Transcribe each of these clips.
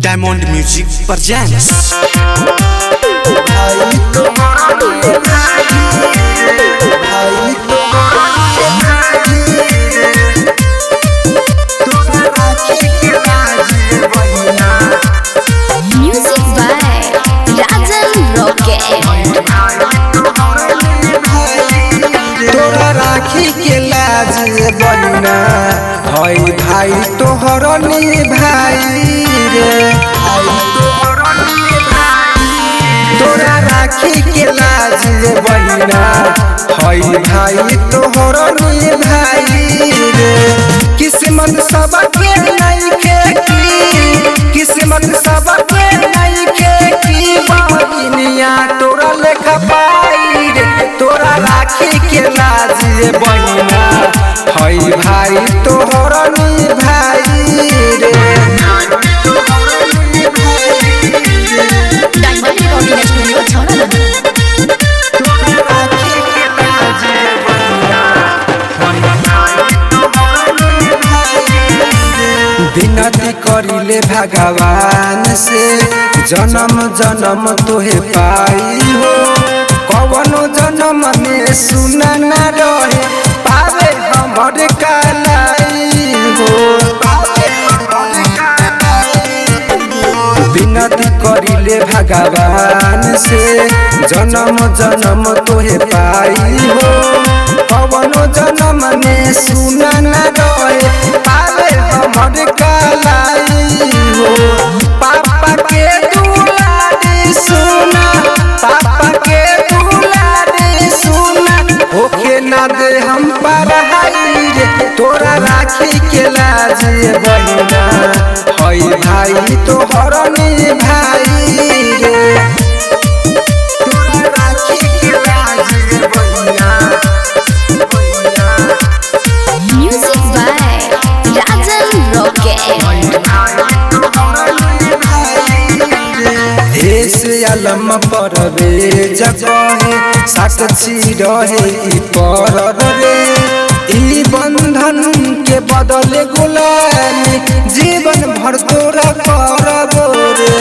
Diamond music presents. Music by Rajan Rocket. तोरा राखी के लाज बहिना हई भाई तोहर भाई रे। तोरा राखी के लाज बहिना हई भाई तोहर भाई रे। किस्मत सबके नइखे की, किस्मत सबके नइखे की बहिनिया तोरा लेखा पाई रे। तोरा राखी के लाज बहिना हई भाई तोहर भाई रे। डायमंड रिकॉर्डिंग स्टूडियो छौड़ा। विनती करिले भगवान से जन्म जन्म तोहे पाई हो। कवनो जन्म में सुन न रहे पावे हमर कलाई हो। विनती करिले भगवान से जन्म जन्म तोहे पाई हो। कवनो जन्म में सुन न रहे पावे हमर कलाई हो। पापा के दुलारी सुना, पापा के दुलारी सुना होके ना दे हम पढ़ाई रे। तोरा राखी के लाज बहिना हई भाई तोहर भाई रे। तोरा राखी के लाज बहिना म्यूजिक बाय राजन रॉकेट। ऐसे आलम परवे जगह साक्षी रहे ई पर रे। ई बंधन के बदले गुलामी जीवन भर तोरा करबो रे।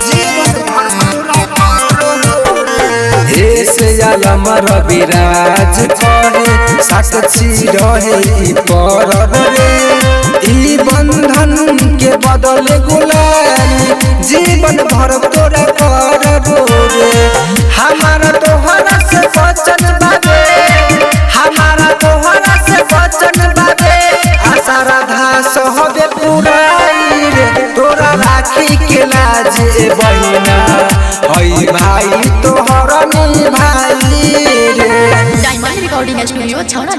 जीवन भर तोरा करबो रे। ऐसे आलम रविराज कहे साक्षी रहे ई पर रे। ई बंधन के बदले गुलामी जीवन भर तोरा करबो रे। हमारा तोहरा से वचन बाबे, हमारा तोहरा से वचन बाबे। आशा राधा सहबे पुराई रे। तोरा राखी के लाज बहिना हई भाई तोहर भाई रे। डायमंड रिकॉर्डिंग स्टूडियो छौड़ा।